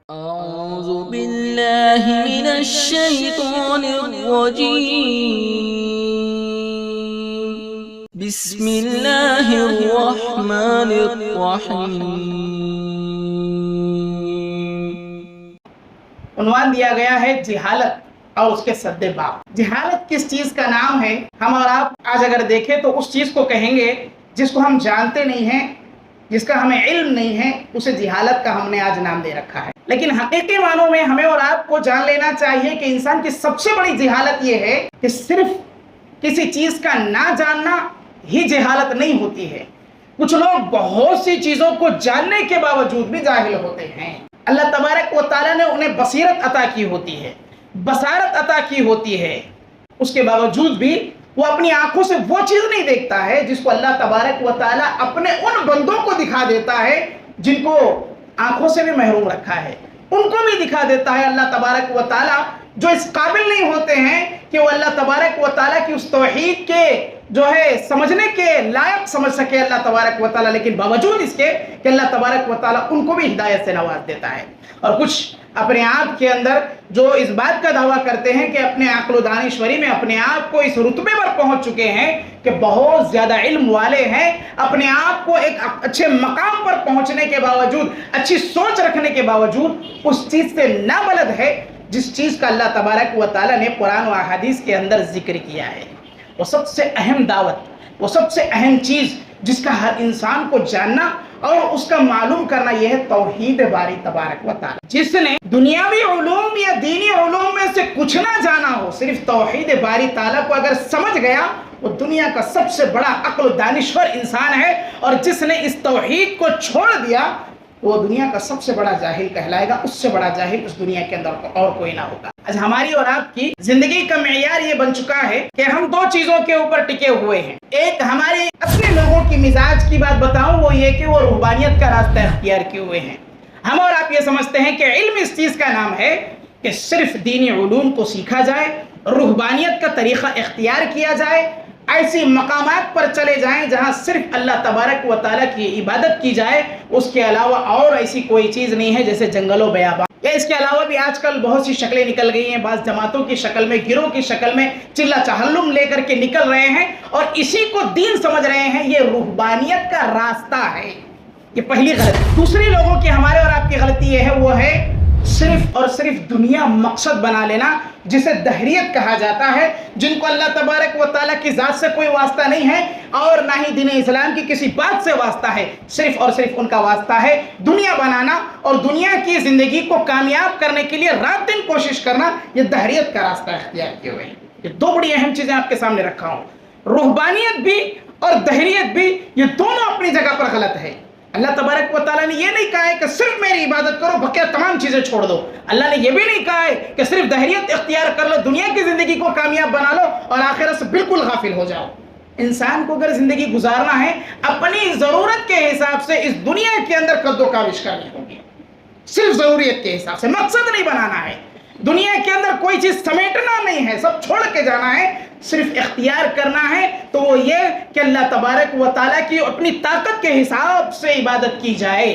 أعوذ بالله من الشيطان الرجيم بسم الله الرحمن الرحيم عنوان دیا گیا ہے جہالت اور اس کے سدباب۔ جہالت کس چیز کا نام ہے؟ ہم اور آپ آج اگر دیکھیں تو اس چیز کو کہیں گے جس کو ہم جانتے نہیں ہیں، جس کا ہمیں علم نہیں ہے، اسے جہالت کا ہم نے آج نام دے رکھا ہے۔ لیکن حقیقی معنوں میں ہمیں اور آپ کو جان لینا چاہیے کہ انسان کی سب سے بڑی جہالت یہ ہے کہ صرف کسی چیز کا نہ جاننا ہی جہالت نہیں ہوتی ہے۔ کچھ لوگ بہت سی چیزوں کو جاننے کے باوجود بھی جاہل ہوتے ہیں۔ اللہ تبارک و تعالیٰ نے انہیں بصیرت عطا کی ہوتی ہے، بصارت عطا کی ہوتی ہے، اس کے باوجود بھی وہ اپنی آنکھوں سے وہ چیز نہیں دیکھتا ہے جس کو اللہ تبارک و تعالیٰ اپنے ان بندوں کو دکھا دیتا ہے جن کو آنکھوں سے بھی محروم رکھا ہے، ان کو بھی دکھا دیتا ہے اللہ تبارک و تعالیٰ جو اس قابل نہیں ہوتے ہیں کہ وہ اللہ تبارک و تعالیٰ کی اس توحید کے جو ہے سمجھنے کے لائق سمجھ سکے اللہ تبارک و تعالیٰ، لیکن باوجود اس کے کہ اللہ تبارک و تعالیٰ ان کو بھی ہدایت سے نواز دیتا ہے۔ اور کچھ اپنے آپ کے اندر جو اس بات کا دعویٰ کرتے ہیں کہ اپنے عقل و دانشوری میں اپنے آپ کو اس رتبے پر پہنچ چکے ہیں کہ بہت زیادہ علم والے ہیں، اپنے آپ کو ایک اچھے مقام پر پہنچنے کے باوجود، اچھی سوچ رکھنے کے باوجود اس چیز سے نابلد ہے جس چیز کا اللہ تبارک و تعالیٰ نے قرآن و احادیث کے اندر ذکر کیا ہے۔ وہ سب سے اہم دعوت، وہ سب سے اہم چیز جس کا ہر انسان کو جاننا اور اس کا معلوم کرنا یہ ہے توحید باری تبارک و تعالی۔ جس نے دنیاوی علوم یا دینی علوم میں سے کچھ نہ جانا ہو، صرف توحید باری تعالی کو اگر سمجھ گیا، وہ دنیا کا سب سے بڑا عقل و دانشور انسان ہے، اور جس نے اس توحید کو چھوڑ دیا وہ دنیا کا سب سے بڑا جاہل کہلائے گا۔ اس سے بڑا جاہل اس دنیا کے اندر اور کوئی نہ ہوگا۔ آج ہماری اور آپ کی زندگی کا معیار یہ بن چکا ہے کہ ہم دو چیزوں کے اوپر ٹکے ہوئے ہیں۔ ایک ہمارے اپنے لوگوں کی مزاج کی بات بتاؤں، وہ یہ کہ وہ روحانیت کا راستہ اختیار کیے ہوئے ہیں۔ ہم اور آپ یہ سمجھتے ہیں کہ علم اس چیز کا نام ہے کہ صرف دینی علوم کو سیکھا جائے، روحانیت کا طریقہ اختیار کیا جائے، ایسی مقامات پر چلے جائیں جہاں صرف اللہ تبارک و تعالیٰ کی عبادت کی جائے، اس کے علاوہ اور ایسی کوئی چیز نہیں ہے، جیسے جنگل و بیابان۔ یا اس کے علاوہ بھی آج کل بہت سی شکلیں نکل گئی ہیں، بعض جماعتوں کی شکل میں، گروہ کی شکل میں چلہ چہلم لے کر کے نکل رہے ہیں اور اسی کو دین سمجھ رہے ہیں۔ یہ روحانیت کا راستہ ہے، یہ پہلی غلطی۔ دوسری لوگوں کی، ہمارے اور آپ کی غلطی یہ ہے، وہ ہے صرف اور صرف دنیا مقصد بنا لینا، جسے دہریت کہا جاتا ہے، جن کو اللہ تبارک و تعالیٰ کی ذات سے کوئی واسطہ نہیں ہے اور نہ ہی دین اسلام کی کسی بات سے واسطہ ہے، صرف اور صرف ان کا واسطہ ہے دنیا بنانا اور دنیا کی زندگی کو کامیاب کرنے کے لیے رات دن کوشش کرنا۔ یہ دہریت کا راستہ اختیار کیے ہوئے ہیں۔ یہ دو بڑی اہم چیزیں آپ کے سامنے رکھا ہوں، روحانیت بھی اور دہریت بھی، یہ دونوں اپنی جگہ پر غلط ہے۔ اللہ تبارک و تعالیٰ نے یہ نہیں کہا ہے کہ صرف میری عبادت کرو، بقیہ تمام چیزیں چھوڑ دو۔ اللہ نے یہ بھی نہیں کہا ہے کہ صرف دہریت اختیار کر لو، دنیا کی زندگی کو کامیاب بنا لو اور آخرت سے بالکل غافل ہو جاؤ۔ انسان کو اگر زندگی گزارنا ہے، اپنی ضرورت کے حساب سے اس دنیا کے اندر قد و کاوش کرنی ہوگی، صرف ضروریت کے حساب سے، مقصد نہیں بنانا ہے۔ دنیا کے اندر کوئی چیز سمیٹنا نہیں ہے، سب چھوڑ کے جانا ہے، صرف اختیار کرنا ہے تو وہ یہ کہ اللہ تبارک و تعالیٰ کی اپنی طاقت کے حساب سے عبادت کی جائے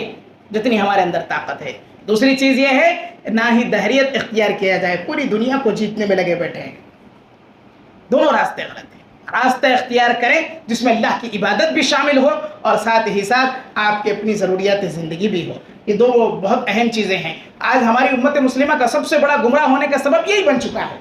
جتنی ہمارے اندر طاقت ہے۔ دوسری چیز یہ ہے نہ ہی دہریت اختیار کیا جائے، پوری دنیا کو جیتنے میں لگے بیٹھے ہیں۔ دونوں راستے غلط ہیں۔ راستہ اختیار کریں جس میں اللہ کی عبادت بھی شامل ہو اور ساتھ ہی ساتھ آپ کی اپنی ضروریات زندگی بھی ہو۔ یہ دو بہت اہم چیزیں ہیں۔ آج ہماری امت مسلمہ کا سب سے بڑا گمراہ ہونے کا سبب یہی بن چکا ہے،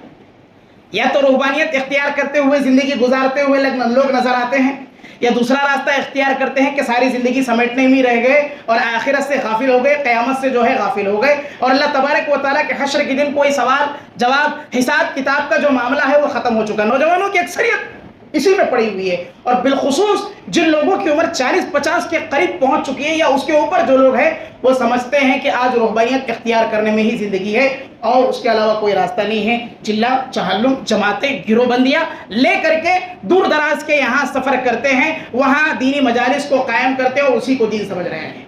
یا تو روحانیت اختیار کرتے ہوئے زندگی گزارتے ہوئے لوگ نظر آتے ہیں، یا دوسرا راستہ اختیار کرتے ہیں کہ ساری زندگی سمیٹنے میں رہ گئے اور آخرت سے غافل ہو گئے، قیامت سے جو ہے غافل ہو گئے، اور اللہ تبارک و تعالیٰ کے حشر کے دن کوئی سوال جواب حساب کتاب کا جو معاملہ ہے وہ ختم ہو چکا۔ نوجوانوں کی اکثریت اسی میں پڑی ہوئی ہے، اور بالخصوص جن لوگوں کی عمر 40-50 کے قریب پہنچ چکی ہے یا اس کے اوپر جو لوگ ہیں، وہ سمجھتے ہیں کہ آج روحانیت اختیار کرنے میں ہی زندگی ہے اور اس کے علاوہ کوئی راستہ نہیں ہے۔ چلہ چہلم، جماعتیں، گروہ بندیاں لے کر کے دور دراز کے یہاں سفر کرتے ہیں، وہاں دینی مجالس کو قائم کرتے ہیں اور اسی کو دین سمجھ رہے ہیں۔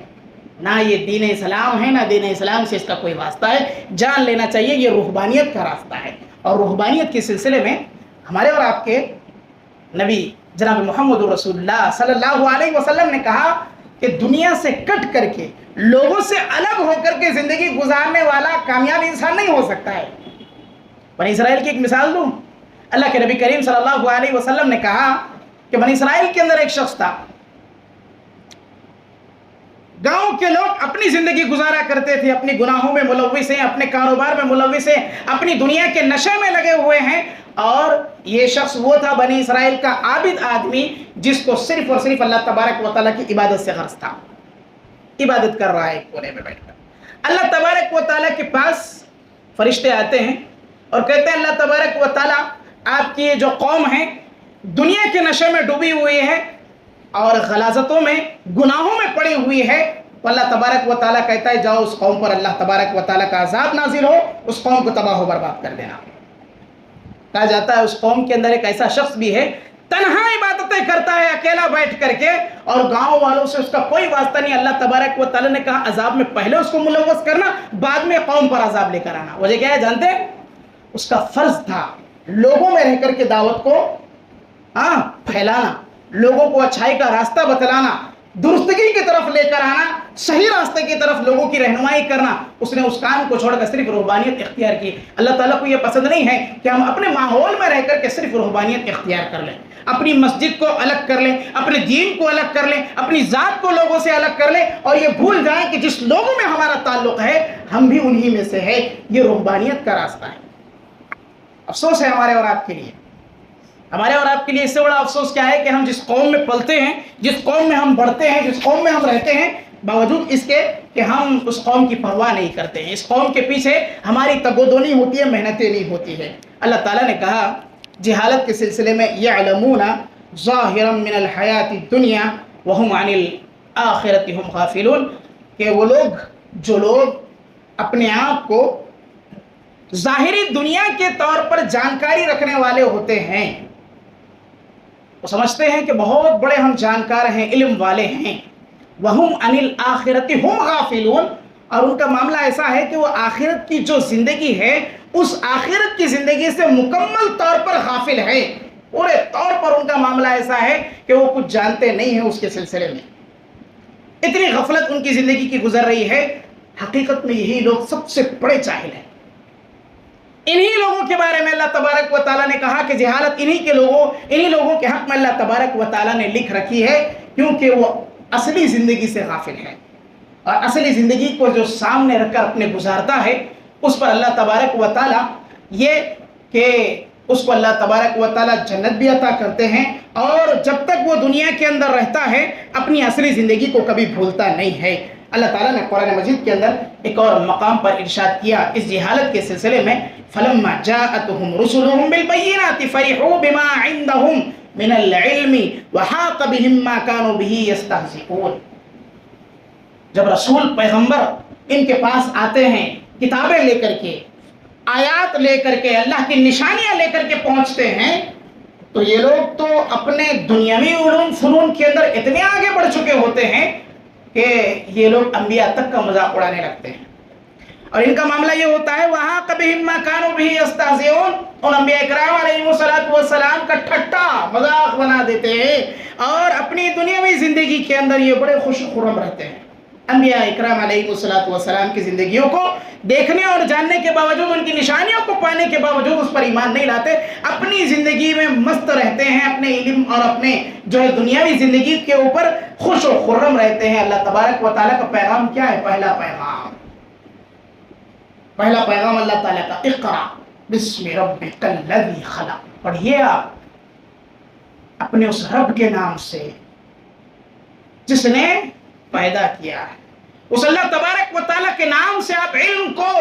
نہ یہ دین اسلام ہے، نہ دین اسلام سے اس کا کوئی واسطہ ہے۔ جان لینا چاہیے یہ روحانیت کا راستہ ہے، اور روحانیت کے سلسلے میں ہمارے اور آپ کے نبی جناب محمد رسول اللہ صلی اللہ علیہ وسلم نے کہا کہ دنیا سے کٹ کر کے لوگوں سے الگ ہو کر کے زندگی گزارنے والا کامیاب انسان نہیں ہو سکتا ہے۔ بنی اسرائیل کی ایک مثال دوں، اللہ کے نبی کریم صلی اللہ علیہ وسلم نے کہا کہ بنی اسرائیل کے اندر ایک شخص تھا، گاؤں کے لوگ اپنی زندگی گزارا کرتے تھے، اپنی گناہوں میں ملوث ہیں، اپنے کاروبار میں ملوث ہیں، اپنی دنیا کے نشے میں لگے ہوئے ہیں، اور یہ شخص وہ تھا بنی اسرائیل کا عابد آدمی جس کو صرف اور صرف اللہ تبارک و تعالیٰ کی عبادت سے غرض تھا، عبادت کر رہا ہے ایک کونے میں بیٹھ کر۔ اللہ تبارک و تعالیٰ کے پاس فرشتے آتے ہیں اور کہتے ہیں اللہ تبارک و تعالیٰ آپ کی یہ جو قوم ہے دنیا کے نشے میں ڈوبی ہوئی ہے اور غلاظتوں میں گناہوں میں پڑی ہوئی ہے، تو اللہ تبارک و تعالیٰ کہتا ہے جاؤ اس قوم پر اللہ تبارک و تعالیٰ کا عذاب نازل ہو، اس قوم کو تباہ و برباد کر دینا۔ کہا جاتا ہے اس قوم کے اندر ایک ایسا شخص بھی ہے تنہا عبادتیں کرتا ہے اکیلا بیٹھ کر کے، اور گاؤں والوں سے اس کا کوئی واسطہ نہیں۔ اللہ تبارک و تعالیٰ نے کہا عذاب میں پہلے اس کو ملوث کرنا، بعد میں قوم پر عذاب لے کر آنا۔ وجہ کیا ہے جانتے ہیں؟ اس کا فرض تھا لوگوں میں رہ کر کے دعوت کو پھیلانا، لوگوں کو اچھائی کا راستہ بتلانا، درستگی کی طرف لے کر آنا، صحیح راستے کی طرف لوگوں کی رہنمائی کرنا۔ اس نے اس کام کو چھوڑ کر صرف رہبانیت اختیار کی۔ اللہ تعالیٰ کو یہ پسند نہیں ہے کہ ہم اپنے ماحول میں رہ کر کے صرف رہبانیت اختیار کر لیں، اپنی مسجد کو الگ کر لیں، اپنے دین کو الگ کر لیں، اپنی ذات کو لوگوں سے الگ کر لیں، اور یہ بھول جائیں کہ جس لوگوں میں ہمارا تعلق ہے ہم بھی انہی میں سے ہے۔ یہ رہبانیت کا راستہ ہے۔ افسوس ہے ہمارے اور آپ کے لیے، ہمارے اور آپ کے لیے اس سے بڑا افسوس کیا ہے کہ ہم جس قوم میں پلتے ہیں، جس قوم میں ہم بڑھتے ہیں، جس قوم میں ہم رہتے ہیں، باوجود اس کے کہ ہم اس قوم کی پرواہ نہیں کرتے ہیں۔ اس قوم کے پیچھے ہماری تگودونی ہوتی ہے، محنتیں نہیں ہوتی ہے۔ اللہ تعالیٰ نے کہا جہالت کے سلسلے میں یعلمون ظاہرا من الحیات الدنیا وہم عن الآخرۃ ہم غافلون، کہ وہ لوگ جو لوگ اپنے آپ کو ظاہری دنیا کے طور پر جانکاری رکھنے والے ہوتے ہیں، وہ سمجھتے ہیں کہ بہت بڑے ہم جانکار ہیں، علم والے ہیں، وَهُمْ عَنِ الْآخِرَةِ هُمْ غَافِلُونَ، اور ان کا معاملہ ایسا ہے کہ وہ آخرت کی جو زندگی ہے اس آخرت کی زندگی سے مکمل طور پر غافل ہے، پورے طور پر ان کا معاملہ ایسا ہے کہ وہ کچھ جانتے نہیں ہیں اس کے سلسلے میں۔ اتنی غفلت ان کی زندگی کی گزر رہی ہے۔ حقیقت میں یہی لوگ سب سے بڑے جاہل ہیں۔ انہی لوگوں کے بارے میں اللہ تبارک و تعالیٰ نے کہا کہ جہالت انہی لوگوں کے حق میں اللہ تبارک و تعالیٰ نے لکھ رکھی ہے، کیونکہ وہ اصلی زندگی سے غافل ہے، اور اصلی زندگی کو جو سامنے رکھ کر اپنے گزارتا ہے اس پر اللہ تبارک و تعالیٰ یہ کہ اس کو اللہ تبارک و تعالیٰ جنت بھی عطا کرتے ہیں، اور جب تک وہ دنیا کے اندر رہتا ہے اپنی اصلی زندگی کو کبھی بھولتا نہیں ہے۔ اللہ تعالیٰ نے قرآن مجید کے اندر ایک اور مقام پر ارشاد کیا اس جہالت کے سلسلے میں، فَلَمَّا جَاءَتْهُمْ رُسُلُهُمْ بِالْبَيِّنَاتِ فَرِحُوا بِمَا عِندَهُمْ مِنَ الْعِلْمِ وَحَاقَ بِهِمْ مَا كَانُوا بِهِ يَسْتَهْزِئُونَ، جب رسول پیغمبر ان کے پاس آتے ہیں کتابیں لے کر کے، آیات لے کر کے، اللہ کی نشانیاں لے کر کے پہنچتے ہیں، تو یہ لوگ تو اپنے دنیاوی علوم فنون کے اندر اتنے آگے بڑھ چکے ہوتے ہیں کہ یہ لوگ انبیاء تک کا مذاق اڑانے لگتے ہیں، اور ان کا معاملہ یہ ہوتا ہے وَحَاقَ بِهِمْ مَا كَانُوا بِهِ يَسْتَهْزِئُونَ، اور انبیاء اکرام علیہم السلام کا ٹھٹا مذاق بنا دیتے ہیں، اور اپنی دنیاوی زندگی کے اندر یہ بڑے خوش خرم رہتے ہیں۔ انبیاء اکرام علیہم السلام کی زندگیوں کو دیکھنے اور جاننے کے باوجود، ان کی نشانیوں کو پانے کے باوجود اس پر ایمان نہیں لاتے، اپنی زندگی میں مست رہتے ہیں، اپنے علم اور اپنے جو ہے دنیاوی زندگی کے اوپر خوش و خرم رہتے ہیں۔ اللہ تبارک و تعالیٰ کا پیغام کیا ہے؟ پہلا پیغام اللہ تعالیٰ کا اقرا بسم ربک الذی خلق، پڑھیے آپ اپنے اس رب کے نام سے جس نے پیدا کیا ہے۔ اس اللہ تبارک و تعالیٰ کے نام سے آپ علم کو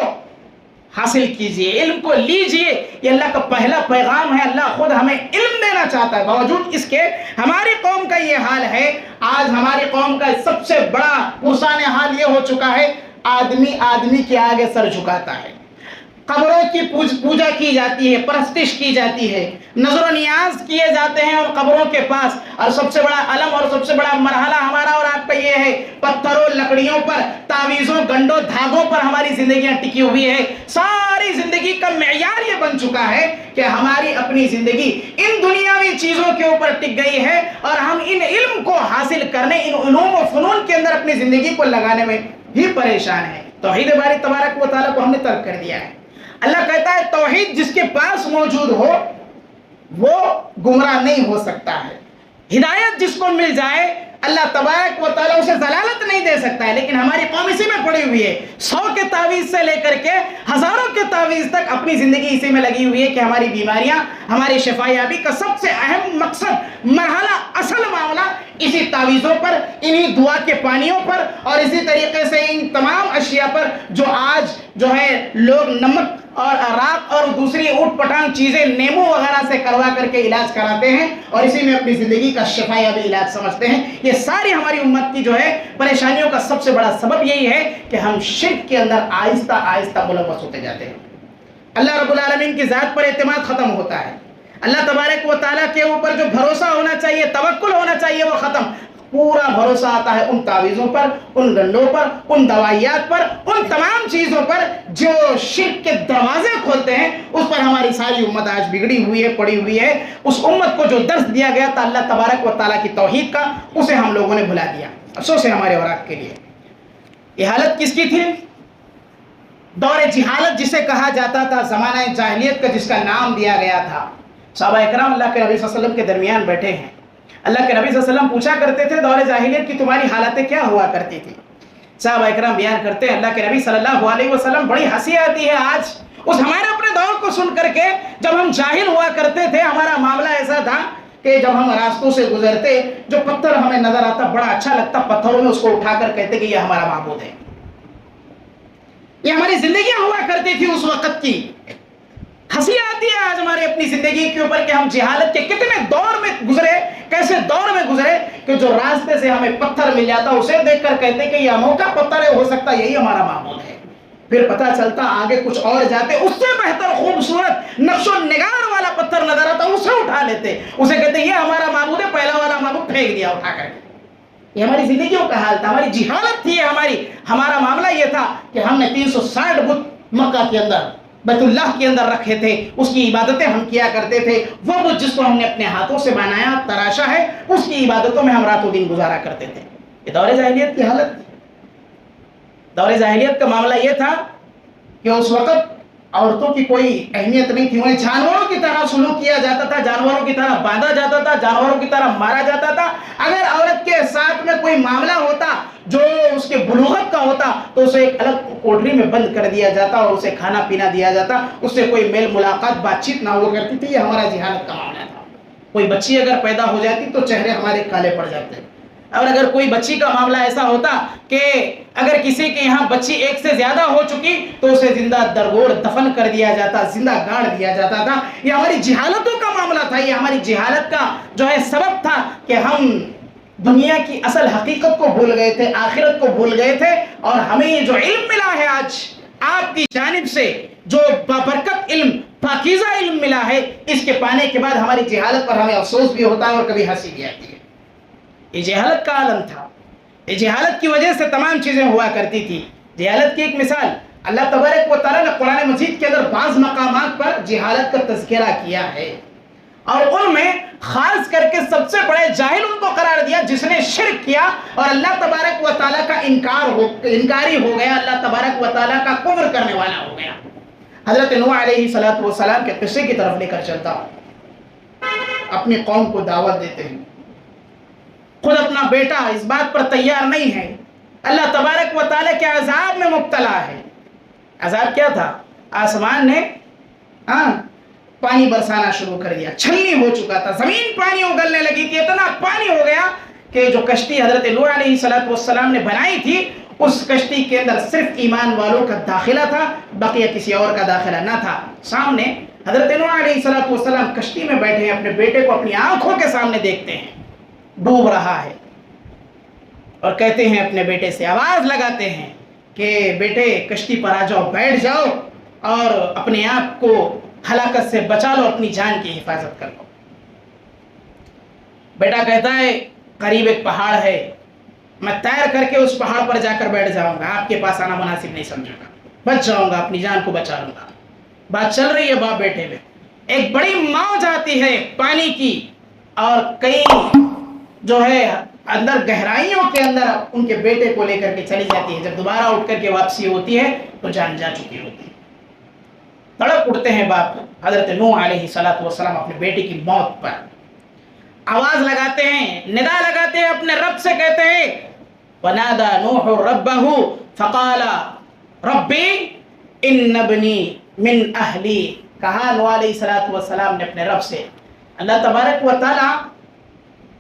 حاصل کیجئے، علم کو لیجئے۔ یہ اللہ کا پہلا پیغام ہے۔ اللہ خود ہمیں علم دینا چاہتا ہے، باوجود اس کے ہماری قوم کا یہ حال ہے۔ آج ہماری قوم کا سب سے بڑا پرسان حال یہ ہو چکا ہے، آدمی کے آگے سر جھکاتا ہے، قبروں کی پوجا کی جاتی ہے، پرستش کی جاتی ہے، نظر و نیاز کیے جاتے ہیں اور قبروں کے پاس، اور سب سے بڑا علم اور سب سے بڑا مرحلہ ہمارا اور آپ کا یہ ہے، پتھروں لکڑیوں پر، تعویذوں گنڈوں دھاگوں پر ہماری زندگیاں ٹکی ہوئی ہے۔ ساری زندگی کا معیار یہ بن چکا ہے کہ ہماری اپنی زندگی ان دنیاوی چیزوں کے اوپر ٹک گئی ہے، اور ہم ان علم کو حاصل کر کرنے، ان علوم و فنون کے اندر اپنی زندگی کو لگانے میں بھی پریشان ہے۔ توحید باری تبارک و تعالیٰ کو ہم نے ترک کر دیا ہے۔ اللہ کہتا ہے توحید جس کے پاس موجود ہو وہ گمراہ نہیں ہو سکتا ہے، ہدایت جس کو مل جائے اللہ تبارک و تعالیٰ اسے ضلالت نہیں دے سکتا ہے۔ لیکن ہماری قوم اسی میں پڑی ہوئی ہے، 100 کے تعویذ سے لے کر کے ہزاروں کے تعویذ تک اپنی زندگی اسی میں لگی ہوئی ہے کہ ہماری بیماریاں، ہماری شفا یابی کا سب سے اہم مقصد، مرحلہ، اصل معاملہ اسی تعویذوں پر، انہی دعا کے پانیوں پر، اور اسی طریقے سے ان تمام اشیاء پر جو آج جو ہے لوگ نمک اور عراق اور دوسری اوٹ پٹانگ چیزیں نیمو وغیرہ سے کروا کر کے علاج کراتے ہیں اور اسی میں اپنی زندگی کا شفا یابی علاج سمجھتے ہیں۔ یہ ساری ہماری امت کی جو ہے پریشانیوں کا سب سے بڑا سبب یہی ہے کہ ہم شرک کے اندر آہستہ آہستہ ملوث ہوتے جاتے ہیں۔ اللہ رب العالمین کی ذات پر اعتماد ختم ہوتا ہے، اللہ تبارک و تعالیٰ کے اوپر جو بھروسہ ہونا چاہیے، توکل ہونا چاہیے، وہ ختم۔ پورا بھروسہ آتا ہے ان تعویذوں پر، ان گنڈوں پر، ان دوائیات پر، ان تمام چیزوں پر جو شرک کے دروازے کھولتے ہیں۔ اس پر ہماری ساری امت آج بگڑی ہوئی ہے، پڑی ہوئی ہے۔ اس امت کو جو درس دیا گیا تھا اللہ تبارک و تعالیٰ کی توحید کا، اسے ہم لوگوں نے بھلا دیا۔ افسوس ہے ہمارے اور آپ کے لیے۔ یہ حالت کس کی تھی؟ دور جہالت جسے کہا جاتا تھا، زمانہ جاہلیت کا جس کا نام دیا گیا تھا۔ صحابہ اکرام اللہ کے نبی صلی اللہ علیہ وسلم کے درمیان بیٹھے ہیں۔ اللہ کے نبی صلی اللہ علیہ وسلم پوچھا کرتے تھے دور جاہلیت کی تمہاری حالتیں کیا ہوا کرتی تھی؟ صحابہ اکرام بیان کرتے ہیں اللہ کے نبی صلی اللہ علیہ وسلم بڑی ہنسی آتی ہے آج اس ہمارے اپنے دور کو سن کر کے، جب ہم جاہل ہوا کرتے تھے ہمارا معاملہ ایسا تھا کہ جب ہم راستوں سے گزرتے جو پتھر ہمیں نظر آتا بڑا اچھا لگتا، پتھروں میں اس کو اٹھا کر کہتے کہ یہ ہمارا معبود ہے۔ یہ ہماری زندگیاں ہوا کرتی تھی اس وقت کی۔ ہنسی آتی ہے آج ہماری اپنی زندگی کے اوپر کہ ہم جہالت کے کتنے دور میں گزرے، کیسے دور میں گزرے کہ جو راستے سے ہمیں پتھر مل جاتا اسے دیکھ کر کہتے کہ یہ انوکھا پتھر ہے، ہو سکتا یہی ہمارا معبود ہے۔ پھر پتہ چلتا آگے کچھ اور جاتے، اس سے بہتر خوبصورت نقش و نگار والا پتھر نظر آتا، اسے اٹھا لیتے، اسے کہتے یہ ہمارا معبود ہے، پہلا والا معبود پھینک دیا اٹھا کر کے۔ یہ ہماری زندگیوں کا حال تھا، ہماری جہالت تھی، ہمارا معاملہ یہ تھا کہ ہم نے 360 بت مکہ کے اندر بیت اللہ کے اندر رکھے تھے، اس کی عبادتیں ہم کیا کرتے تھے۔ وہ بت جس کو ہم نے اپنے ہاتھوں سے بنایا تراشا ہے، اس کی عبادتوں میں ہم رات و دن گزارا کرتے تھے۔ یہ دور جاہلیت کی حالت تھی۔ دور جاہلیت کا معاملہ یہ تھا کہ اس وقت عورتوں کی کوئی اہمیت نہیں تھی، انہیں جانوروں کی طرح سلوک کیا جاتا تھا، جانوروں کی طرح باندھا جاتا تھا، جانوروں کی طرح مارا جاتا تھا۔ اگر عورت کے ساتھ میں کوئی معاملہ ہوتا جو اس کے بلوغت کا ہوتا تو اسے ایک الگ کوٹری میں بند کر دیا جاتا اور اسے کھانا پینا دیا جاتا، اس سے کوئی میل ملاقات بات چیت نہ ہوا کرتی تھی۔ یہ ہمارا جہالت کا معاملہ تھا۔ کوئی بچی اگر پیدا ہو جاتی تو چہرے ہمارے کالے پڑ جاتے، اور اگر کوئی بچی کا معاملہ ایسا ہوتا کہ اگر کسی کے یہاں بچی ایک سے زیادہ ہو چکی تو اسے زندہ درگور دفن کر دیا جاتا، زندہ گاڑ دیا جاتا تھا۔ یہ ہماری جہالتوں کا معاملہ تھا، یہ ہماری جہالت کا جو ہے سبب تھا کہ ہم دنیا کی اصل حقیقت کو بھول گئے تھے، آخرت کو بھول گئے تھے، اور ہمیں یہ جو علم ملا ہے آج آپ کی جانب سے، جو بابرکت علم، پاکیزہ علم ملا ہے، اس کے پانے کے بعد ہماری جہالت پر ہمیں افسوس بھی ہوتا ہے اور کبھی ہنسی بھی آتی ہے۔ یہ جہالت کا عالم تھا، یہ جہالت کی وجہ سے تمام چیزیں ہوا کرتی تھی۔ جہالت کی ایک مثال اللہ تبارک و تعالیٰ نے قرآن مجید کے اندر بعض مقامات پر جہالت کا تذکرہ کیا ہے، اور ان میں خاص کر کے سب سے بڑے جاہل ان کو قرار دیا جس نے شرک کیا اور اللہ تبارک و تعالیٰ کا انکاری ہو گیا، اللہ تبارک و تعالیٰ کا کفر کرنے والا ہو گیا۔ حضرت نوح علیہ السلام کے قصے کی طرف لے کر چلتا ہوں۔ اپنی قوم کو دعوت دیتے ہیں، خود اپنا بیٹا اس بات پر تیار نہیں ہے، اللہ تبارک و تعالیٰ کے عذاب میں مبتلا ہے۔ عذاب کیا تھا؟ آسمان نے پانی برسانا شروع کر دیا، چھلنی ہو چکا تھا، زمین پانی اگلنے لگی تھی، اتنا پانی ہو گیا کہ جو کشتی حضرت نوح علیہ السلام نے بنائی تھی اس کشتی کے اندر صرف ایمان والوں کا داخلہ تھا، بقیہ کسی اور کا داخلہ نہ تھا۔ سامنے حضرت نوح علیہ السلام کشتی میں بیٹھے ہیں، اپنے بیٹے کو اپنی آنکھوں کے سامنے دیکھتے ہیں، ڈوب رہا ہے، اور کہتے ہیں اپنے بیٹے سے، آواز لگاتے ہیں کہ بیٹے کشتی پر آ جاؤ، بیٹھ جاؤ اور اپنے آپ کو ہلاکت سے بچا لو، اپنی جان کی حفاظت کر لو۔ بیٹا کہتا ہے قریب ایک پہاڑ ہے، میں تیر کر کے اس پہاڑ پر جا کر بیٹھ جاؤں گا، آپ کے پاس آنا مناسب نہیں سمجھوں گا، بچ جاؤں گا، اپنی جان کو بچا لوں گا۔ بات چل رہی ہے باپ بیٹے میں، ایک بڑی موج آتی ہے پانی کی، اور کئی جو ہے اندر گہرائیوں کے اندر ان کے بیٹے کو لے کر کے چلی جاتی ہے. جب دوبارہ اٹھ کر کے واپسی ہوتی ہے تو جان جا چکی ہوتی ہے. تڑپ اٹھتے ہیں باپ حضرت نوح علیہ السلام اپنے بیٹے کی موت پر. آواز لگاتے ہیں, ندا لگاتے ہیں, اپنے رب سے کہتے ہیں وَنَادَى نُوحُ رَبَّهُ فَقَالَ رَبِّ إِنَّ ابْنِي مِنْ أَهْلِي. کہا نوح علیہ السلام نے اپنے رب سے, اللہ تبارک و تعالی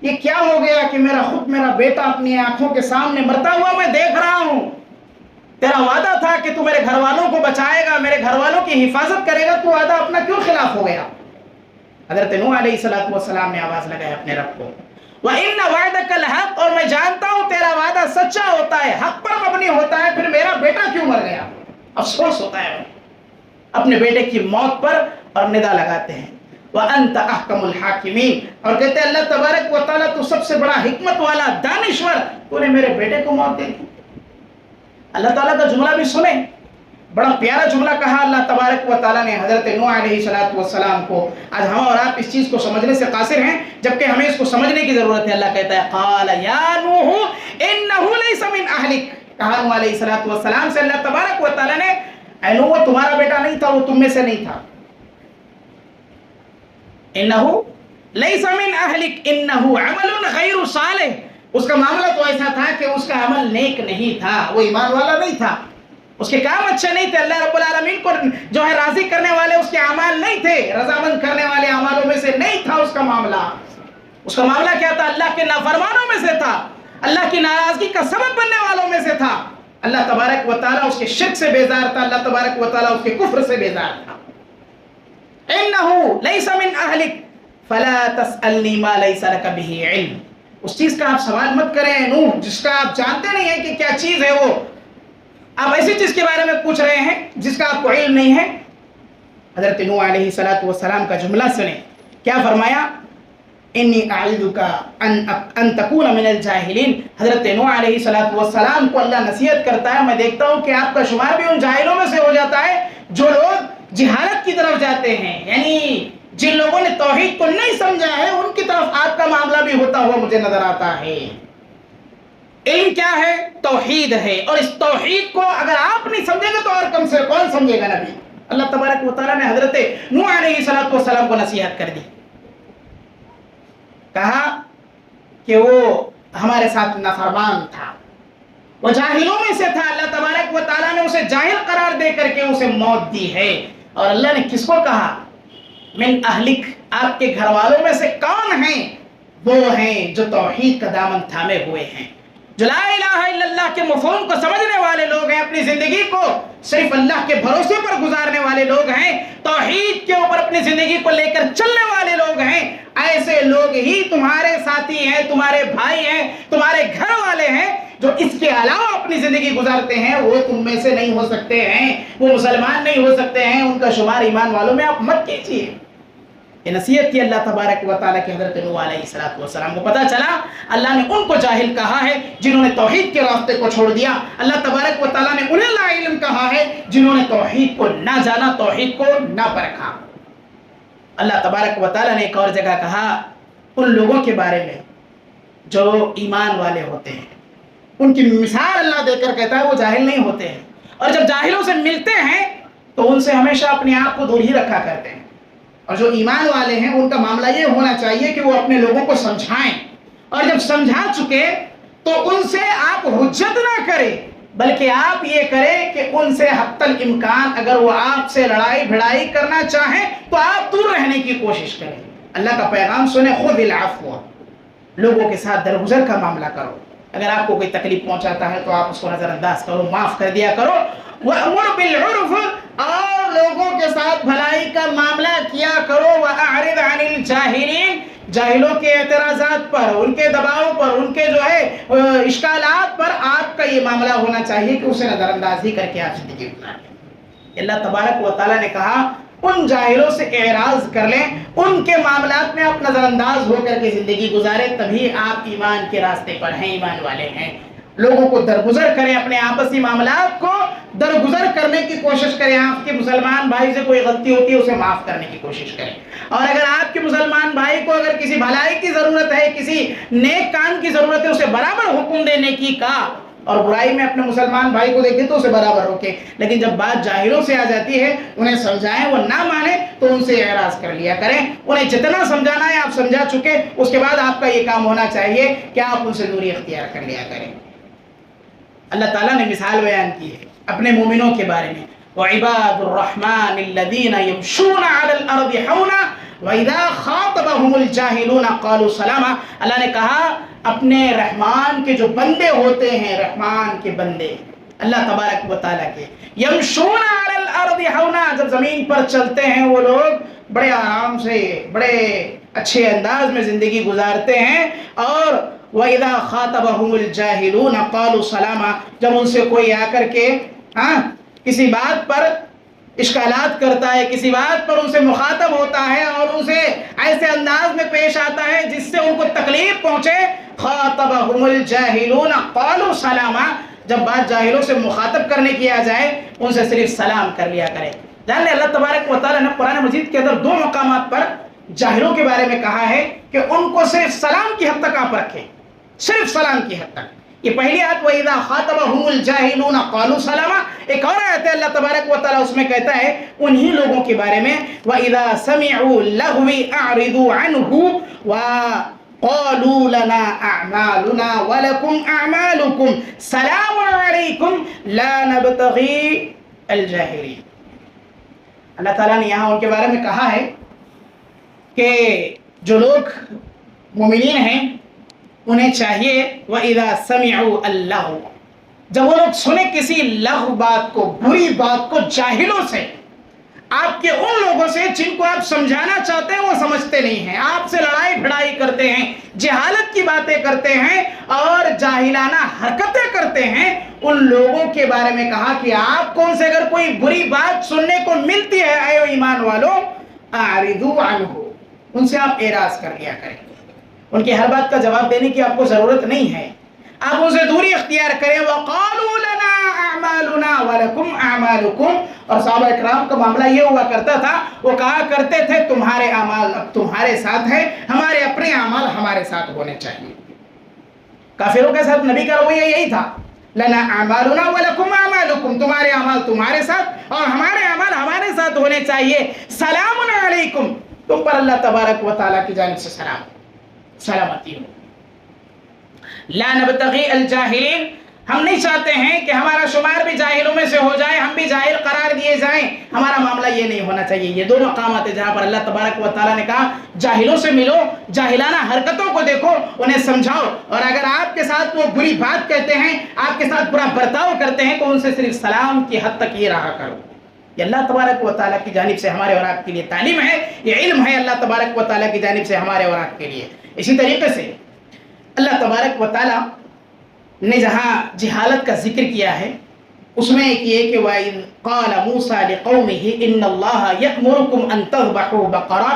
یہ کیا ہو گیا کہ میرا بیٹا اپنی آنکھوں کے سامنے مرتا ہوا میں دیکھ رہا ہوں. تیرا وعدہ تھا کہ تو میرے گھر والوں کو بچائے گا, میرے گھر والوں کی حفاظت کرے گا, تو وعدہ اپنا کیوں خلاف ہو گیا؟ حضرت نوح علیہ السلام نے آواز لگایا اپنے رب کو وَإِنَّ وَعْدَكَ الْحَقُّ, اور میں جانتا ہوں تیرا وعدہ سچا ہوتا ہے, حق پر مبنی ہوتا ہے, پھر میرا بیٹا کیوں مر گیا؟ افسوس ہوتا ہے اپنے بیٹے کی موت پر, اور ندا لگاتے ہیں وَأَنْتَ أَحْكَمُ الْحَاكِمِينَ, اور کہتے ہیں اللہ تبارک و تعالیٰ تو سب سے بڑا حکمت والا دانشور, تو نے میرے بیٹے کو موت دے دی. اللہ تعالیٰ کا جملہ بھی سنیں, بڑا پیارا جملہ کہا اللہ تبارک و تعالیٰ نے حضرت نوح علیہ السلام کو. آج ہم اور آپ اس چیز کو سمجھنے سے قاصر ہیں, جبکہ ہمیں اس کو سمجھنے کی ضرورت ہے. اللہ کہتا ہے قال یا نوح انہ لیس من اہلک, کہا نوح علیہ السلام سے اللہ تبارک و تعالیٰ نے اے نوح تمہارا بیٹا نہیں تھا, وہ تم میں سے نہیں تھا. انہو لیس من اہلک انہو عمل غیر صالح, اس کا معاملہ تو ایسا تھا کہ اس کا عمل نیک نہیں تھا, وہ ایمان والا نہیں تھا, اس کے کام اچھے نہیں تھے, اللہ رب العالمین کو جو ہے راضی کرنے والے اس کے اعمال نہیں تھے, رضامند کرنے والے اعمالوں میں سے نہیں تھا اس کا معاملہ. اس کا معاملہ کیا تھا؟ اللہ کے نافرمانوں میں سے تھا, اللہ کی ناراضگی کا سبب بننے والوں میں سے تھا. اللہ تبارک و تعالیٰ اس کے شرک سے بیزار تھا, اللہ تبارک و تعالیٰ اس کے کفر سے بیزار تھا. انہو لیس من اہلک فلا تسألنی ما لیس لک بہ علم, اس چیز کا آپ سوال مت کریں نوح جس کا آپ جانتے نہیں ہیں کہ کیا چیز ہے, وہ آپ ایسی چیز کے بارے میں پوچھ رہے ہیں جس کا آپ کو علم نہیں ہے. حضرت نوح علیہ السلام کا جملہ سنیں, کیا فرمایا؟ انی اعیذک ان تکون من الجاہلین. حضرت نوح علیہ السلام کو اللہ نصیحت کرتا ہے, میں دیکھتا ہوں کہ آپ کا شمار بھی ان جاہلوں میں سے ہو جاتا ہے جو لوگ جہالت کی طرف جاتے ہیں, یعنی جن لوگوں نے توحید کو نہیں سمجھا ہے ان کی طرف آپ کا معاملہ بھی ہوتا ہوا مجھے نظر آتا ہے. علم کیا ہے؟ توحید ہے, اور اس توحید کو اگر آپ نہیں سمجھیں گے تو اور کم سے کون سمجھے گا نبی. اللہ تبارک و تعالیٰ نے حضرت نوح علیہ السلام کو نصیحت کر دی, کہا کہ وہ ہمارے ساتھ نافرمان تھا, وہ جاہلوں میں سے تھا. اللہ تبارک و تعالیٰ نے اسے جاہل قرار دے کر کے اسے موت دی ہے. اور اللہ نے کس کو کہا؟ من اہلک, آپ کے گھر والوں میں سے کون ہیں؟ وہ ہیں جو توحید کا دامن تھامے ہوئے ہیں, جو لا الہ الا اللہ کے مفہوم کو سمجھنے والے لوگ ہیں, اپنی زندگی کو صرف اللہ کے بھروسے پر گزارنے والے لوگ ہیں, توحید کے اوپر اپنی زندگی کو لے کر چلنے والے لوگ ہیں. ایسے لوگ ہی تمہارے ساتھی ہیں, تمہارے بھائی ہیں, تمہارے گھر والے ہیں. جو اس کے علاوہ اپنی زندگی گزارتے ہیں وہ تم میں سے نہیں ہو سکتے ہیں, وہ مسلمان نہیں ہو سکتے ہیں, ان کا شمار ایمان والوں میں آپ مت کیجیے. یہ نصیحت کی اللہ تبارک و تعالیٰ کے حضرت نوح علیہ السلام کو. پتہ چلا اللہ نے ان کو جاہل کہا ہے جنہوں نے توحید کے راستے کو چھوڑ دیا, اللہ تبارک و تعالیٰ نے انہیں لا علم کہا ہے جنہوں نے توحید کو نہ جانا, توحید کو نہ پرکھا. اللہ تبارک و تعالیٰ نے ایک اور جگہ کہا ان لوگوں کے بارے میں جو ایمان والے ہوتے ہیں, ان کی مثال اللہ دے کر کہتا ہے وہ جاہل نہیں ہوتے ہیں, اور جب جاہلوں سے ملتے ہیں تو ان سے ہمیشہ اپنے آپ کو دور ہی رکھا کرتے ہیں. اور جو ایمان والے ہیں ان کا معاملہ یہ ہونا چاہیے کہ وہ اپنے لوگوں کو سمجھائیں, اور جب سمجھا چکے تو ان سے آپ حجت نہ کریں, بلکہ آپ یہ کریں کہ ان سے حتی الامکان اگر وہ آپ سے لڑائی بھڑائی کرنا چاہیں تو آپ دور رہنے کی کوشش کریں. اللہ کا پیغام سنیں, خذ العفو, لوگوں کے ساتھ درگزر کا معاملہ کرو. اگر آپ کو کوئی تکلیف پہنچاتا ہے تو آپ اس کو نظر انداز کرو, معاف کر دیا کرو. وَأْمُرْ بِالْعُرْفِ, اور لوگوں کے ساتھ بھلائی کا معاملہ کیا کرو. وَأَعْرِضْ عَنِ الْجَاهِلِينَ, جاہلوں کے اعتراضات پر, ان کے دباؤ پر, ان کے جو ہے اشکالات پر آپ کا یہ معاملہ ہونا چاہیے کہ اسے نظر انداز ہی کر کے آپ زندگی گزاریں. اللہ تبارک و تعالیٰ نے کہا ان جاہلوں سے اعراض کر لیں, ان کے معاملات میں آپ نظر انداز ہو کر کے زندگی گزاریں, تبھی آپ ایمان کے راستے پر ہیں, ایمان والے ہیں. لوگوں کو درگزر کریں، اپنے آپسی معاملات کو درگزر کرنے کی کوشش کریں، آپ کے مسلمان بھائی سے کوئی غلطی ہوتی ہے اسے معاف کرنے کی کوشش کریں، اور اگر آپ کے مسلمان بھائی کو اگر کسی بھلائی کی ضرورت ہے، کسی نیک کام کی ضرورت ہے، اسے برابر حکم دینے کی کہا، اور برائی میں اپنے مسلمان بھائی کو دیکھیں تو اسے برابر روکیں، لیکن جب بات جاہلوں سے آ جاتی ہے انہیں سمجھائیں، وہ نہ مانیں تو ان سے اعراض کر لیا کریں، انہیں جتنا سمجھانا ہے آپ سمجھا چکے، اس کے بعد آپ کا یہ کام ہونا چاہیے کہ آپ ان سے دوری اختیار کر لیا کریں۔ اللہ تعالیٰ نے مثال بیان کی ہے اپنے مومنوں کے بارے میں، وَعِبَادُ الرَّحْمَنِ الَّذِينَ يَمْشُونَ عَلَى الْأَرْضِ حَوْنًا وَإِذَا خَاطَبَهُمُ الْجَاهِلُونَ قَالُوا سَلَامًا۔ اللہ نے کہا اپنے رحمان کے جو بندے ہوتے ہیں، رحمان کے بندے اللہ تبارک و تعالیٰ کے، یمشون علی الارض ہونا، جب زمین پر چلتے ہیں وہ لوگ بڑے آرام سے بڑے اچھے انداز میں زندگی گزارتے ہیں، اور وَإِذَا خَاطَبَهُمُ الْجَاهِلُونَ قَالُوا سَلَامًا، جب ان سے کوئی آ کر کے کسی بات پر اشکالات کرتا ہے، کسی بات پر ان سے مخاطب ہوتا ہے اور ان سے ایسے انداز میں پیش آتا ہے جس سے ان کو تکلیف پہنچے، خاطبہم الجاہلون قالوا سلاما، جب بات جاہلوں سے مخاطب کرنے کی آ جائے ان سے صرف سلام کر لیا کرے۔ جان لیں اللہ تبارک و تعالیٰ نے قرآن مجید کے اندر 2 مقامات پر جاہلوں کے بارے میں کہا ہے کہ ان کو صرف سلام کی حد تک آپ رکھیں، صرف سلام کی حد تک۔ یہ پہلی آیت وَإِذَا خَاطَبَهُمُ الْجَاهِلُونَ قَالُوا سَلَامًا، ایک اور آیت ہے اللہ تبارک و تعالیٰ اس میں کہتا ہے انہی لوگوں کے بارے میں وَإِذَا سَمِعُوا اللَّغْوَ أَعْرِضُوا عَنْهُ وَقَالُوا لَنَا أَعْمَالُنَا وَلَكُمْ أَعْمَالُكُمْ سَلَامٌ عَلَيْكُمْ لَا نَبْتَغِي الْجَاهِلِينَ۔ اللہ تعالیٰ نے یہاں ان کے بارے میں کہا ہے کہ جو لوگ مومنین ہیں انہیں چاہیے وَإِذَا سَمِعُوا اللَّغْوَ، جب وہ لوگ سنیں کسی لغو بات کو، بری بات کو، جاہلوں سے، آپ کے ان لوگوں سے جن کو آپ سمجھانا چاہتے ہیں وہ سمجھتے نہیں ہیں، آپ سے لڑائی بھڑائی کرتے ہیں، جہالت کی باتیں کرتے ہیں اور جاہلانہ حرکتیں کرتے ہیں، ان لوگوں کے بارے میں کہا کہ آپ کون سے اگر کوئی بری بات سننے کو ملتی ہے اے ایمان والو، اعرضوا عنہ، ان سے آپ اعراض کر لیا کریں، ان کی ہر بات کا جواب دینے کی آپ کو ضرورت نہیں ہے، آپ ان سے دوری اختیار کریں۔ وَقَالُوا لَنَا أَعْمَالُنَا وَلَكُمْ أَعْمَالُكُمْ، اور صحابہ اکرام کا معاملہ یہ ہوا کرتا تھا، وہ کہا کرتے تھے تمہارے اعمال اب تمہارے ساتھ ہیں، ہمارے اپنے اعمال ہمارے ساتھ ہونے چاہیے۔ کافروں کے ساتھ نبی کا رویہ یہی تھا، لَنَا أَعْمَالُنَا وَلَكُمْ أَعْمَالُكُمْ، تمہارے اعمال تمہارے ساتھ اور ہمارے اعمال ہمارے ساتھ ہونے چاہیے، سلام علیکم، تم پر اللہ تبارک و تعالیٰ کی جانب سے سلامتی ہو۔ لا نبتغی الجاہلین، ہم نہیں چاہتے ہیں کہ ہمارا شمار بھی جاہلوں میں سے ہو جائے، ہم بھی جاہل قرار دیے جائیں، ہمارا معاملہ یہ نہیں ہونا چاہیے۔ یہ 2 مقامات ہیں جہاں پر اللہ تبارک و تعالیٰ نے کہا جاہلوں سے ملو، جاہلانہ حرکتوں کو دیکھو، انہیں سمجھاؤ، اور اگر آپ کے ساتھ وہ بری بات کہتے ہیں، آپ کے ساتھ برا برتاؤ کرتے ہیں تو ان سے صرف سلام کی حد تک یہ رہا کرو۔ یہ اللہ تبارک و تعالیٰ کی جانب سے ہمارے اور آپ کے لیے تعلیم ہے، یہ علم ہے اللہ تبارک و تعالیٰ کی جانب سے ہمارے اور آپ کے لیے۔ اسی طریقے سے اللہ تبارک و تعالیٰ نے جہاں جہالت کا ذکر کیا ہے اس میں ایک یہ کہ وَإِذْ قَالَ مُوسَىٰ لِقَوْمِهِ إِنَّ اللَّهَ يَأْمُرُكُمْ أَن تَذْبَحُوا بَقَرَةً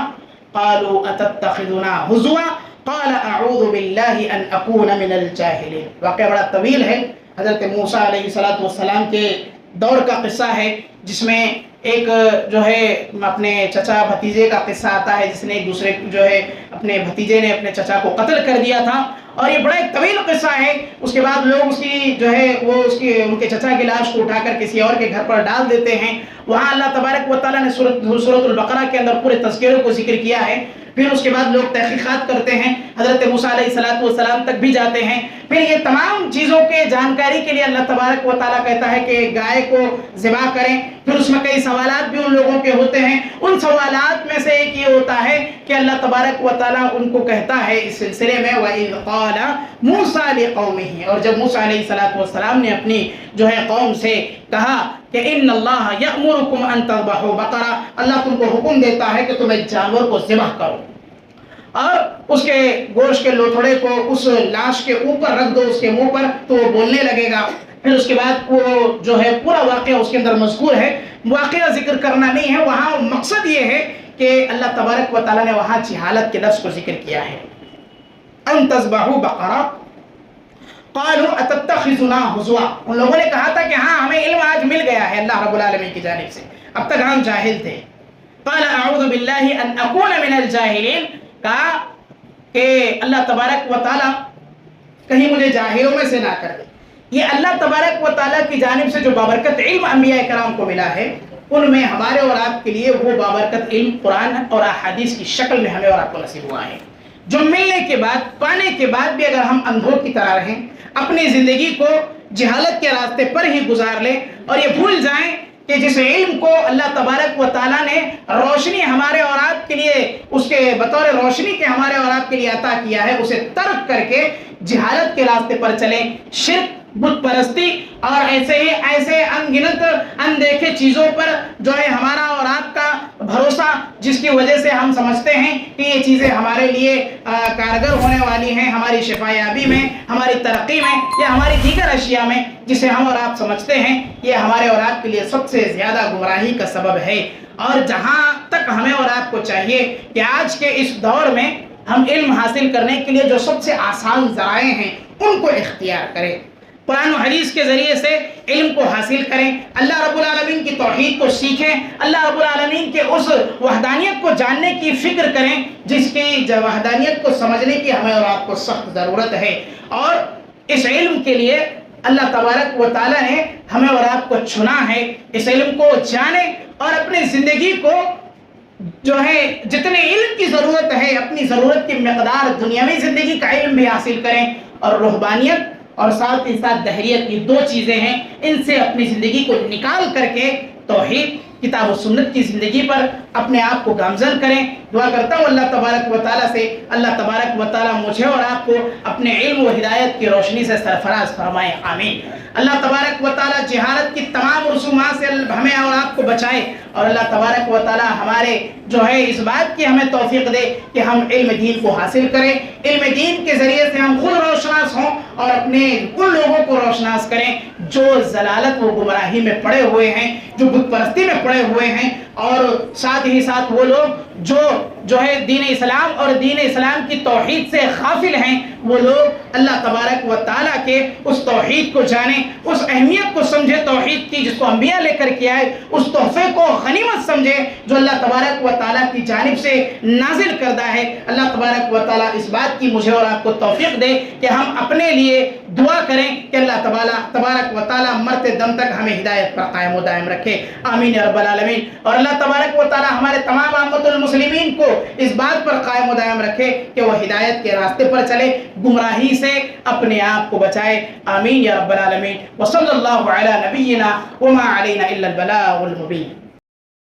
قَالُوا أَتَتَّخِذُنَا هُزُوًا قَالَ أَعُوذُ بِاللَّهِ أَنْ أَكُونَ مِنَ الْجَاهِلِينَ۔ واقعہ بڑا طویل ہے، حضرت موسیٰ علیہ السلام کے دور کا قصہ ہے جس میں ایک جو ہے اپنے چچا بھتیجے کا قصہ آتا ہے، جس نے ایک دوسرے جو ہے اپنے بھتیجے نے اپنے چچا کو قتل کر دیا تھا، اور یہ بڑا ایک طویل قصہ ہے۔ اس کے بعد لوگ اس کی جو ہے وہ ان کے چچا کی لاش کو اٹھا کر کسی اور کے گھر پر ڈال دیتے ہیں۔ وہاں اللہ تبارک و تعالیٰ نے سورۃ البقرہ کے اندر پورے تذکروں کو ذکر کیا ہے۔ پھر اس کے بعد لوگ تحقیقات کرتے ہیں، حضرت موسیٰ علیہ السلام تک بھی جاتے ہیں۔ پھر یہ تمام چیزوں کے جانکاری کے لیے اللہ تبارک و تعالیٰ کہتا ہے کہ گائے کو ذبح کریں۔ پھر اس میں کئی سوالات بھی ان لوگوں کے ہوتے ہیں، ان سوالات میں سے ایک یہ ہوتا ہے کہ اللہ تبارک و تعالیٰ ان کو کہتا ہے اس سلسلے میں وَإِذْ قَالَ مُوسَىٰ لِقَوْمِهِ، اور جب موسیٰ علیہ السلام نے اپنی جو ہے قوم سے کہا کہ إِنَّ اللَّهَ يَأْمُرُكُمْ أَن تَذْبَحُوا بَقَرَةً، اللہ تم کو حکم دیتا ہے کہ تم ایک جانور کو ذبح کرو اور اس کے گوشت کے لوتھڑے کو اس لاش کے اوپر رکھ دو اس کے منہ پر، تو وہ بولنے لگے گا۔ پھر اس کے بعد وہ جو ہے پورا واقعہ اس کے اندر مذکور ہے، واقعہ ذکر کرنا نہیں ہے، وہاں مقصد یہ ہے کہ اللہ تبارک و تعالیٰ نے وہاں جہالت کے لفظ کو ذکر کیا ہے۔ ان تذبحوا بقرہ قالوا اتتخذنا ہزوا، ان لوگوں نے کہا تھا کہ ہاں ہمیں علم آج مل گیا ہے اللہ رب العالمین کی جانب سے، اب تک ہم جاہل تھے۔ قال اعوذ باللہ ان اکون من الجاہلین، کہا کہ اللہ تبارک و تعالی کہیں مجھے جاہلوں میں سے نہ کر دے۔ یہ اللہ تبارک و تعالیٰ کی جانب سے جو بابرکت علم انبیاء کرام کو ملا ہے، ان میں ہمارے اور آپ کے لیے وہ بابرکت علم قرآن اور احادیث کی شکل میں ہمیں اور آپ کو نصیب ہوا ہے، جو ملنے کے بعد، پانے کے بعد بھی اگر ہم اندھوں کی طرح رہیں، اپنی زندگی کو جہالت کے راستے پر ہی گزار لیں اور یہ بھول جائیں کہ جس علم کو اللہ تبارک و تعالیٰ نے روشنی ہمارے اور آپ کے لیے، اس کے بطور روشنی کے ہمارے اور آپ کے لیے عطا کیا ہے، اسے ترک کر کے جہالت کے راستے پر چلیں، شرک، بت پرستی اور ایسے انگنت اندیکھے چیزوں پر جو ہے ہمارا اور آپ کا بھروسہ، جس کی وجہ سے ہم سمجھتے ہیں کہ یہ چیزیں ہمارے لیے کارگر ہونے والی ہیں، ہماری شفا یابی میں، ہماری ترقی میں یا ہماری دیگر اشیاء میں، جسے ہم اور آپ سمجھتے ہیں، یہ ہمارے اور آپ کے لیے سب سے زیادہ گمراہی کا سبب ہے۔ اور جہاں تک ہمیں اور آپ کو چاہیے کہ آج کے اس دور میں ہم علم حاصل کرنے کے لیے جو سب سے آسان ذرائع ہیں ان کو اختیار کریں، قرآن و حدیث کے ذریعے سے علم کو حاصل کریں، اللہ رب العالمین کی توحید کو سیکھیں، اللہ رب العالمین کے اس وحدانیت کو جاننے کی فکر کریں جس کی وحدانیت کو سمجھنے کی ہمیں اور آپ کو سخت ضرورت ہے۔ اور اس علم کے لیے اللہ تبارک و تعالیٰ نے ہمیں اور آپ کو چنا ہے، اس علم کو جانیں اور اپنی زندگی کو جو ہے جتنے علم کی ضرورت ہے، اپنی ضرورت کی مقدار دنیاوی زندگی کا علم بھی حاصل کریں، اور روحانیت اور ساتھ ہی ساتھ دہریت، یہ دو چیزیں ہیں، ان سے اپنی زندگی کو نکال کر کے توحید، کتاب و سنت کی زندگی پر اپنے آپ کو گامزن کریں۔ دعا کرتا ہوں اللہ تبارک و تعالیٰ سے، اللہ تبارک و تعالیٰ مجھے اور آپ کو اپنے علم و ہدایت کی روشنی سے سرفراز فرمائے، آمین۔ اللہ تبارک و تعالیٰ جہالت کی تمام رسومات سے ہمیں اور آپ کو بچائے، اور اللہ تبارک و تعالیٰ ہمارے جو ہے اس بات کی ہمیں توفیق دے کہ ہم علم دین کو حاصل کریں، علم دین کے ذریعے سے ہم خود روشناس ہوں اور اپنے ان لوگوں کو روشناس کریں جو ضلالت و گمراہی میں پڑے ہوئے ہیں، جو بت پرستی میں پڑے ہوئے ہیں، اور ساتھ ہی ساتھ وہ لوگ جو ہے دین اسلام اور دین اسلام کی توحید سے غافل ہیں، وہ لوگ اللہ تبارک و تعالیٰ کے اس توحید کو جانیں، اس اہمیت کو سمجھے توحید کی جس کو انبیاء لے کر کے آئے، اس تحفے کو غنیمت سمجھے جو اللہ تبارک و تعالیٰ کی جانب سے نازل کردہ ہے۔ اللہ تبارک و تعالیٰ اس بات کی مجھے اور آپ کو توفیق دے کہ ہم اپنے لیے دعا کریں کہ اللہ تبارک و تعالیٰ مرتے دم تک ہمیں ہدایت پر قائم و دائم رکھے، آمین یا رب العالمین۔ اور اللہ تبارک و تعالیٰ ہمارے تمام امت المسلمین کو اس بات پر قائم و دائم رکھے کہ وہ ہدایت کے راستے پر چلے، گمراہی سے اپنے آپ کو بچائے، آمین یا رب العالمین۔ وصلی اللہ علی نبینا وما علینا الا البلاغ المبین۔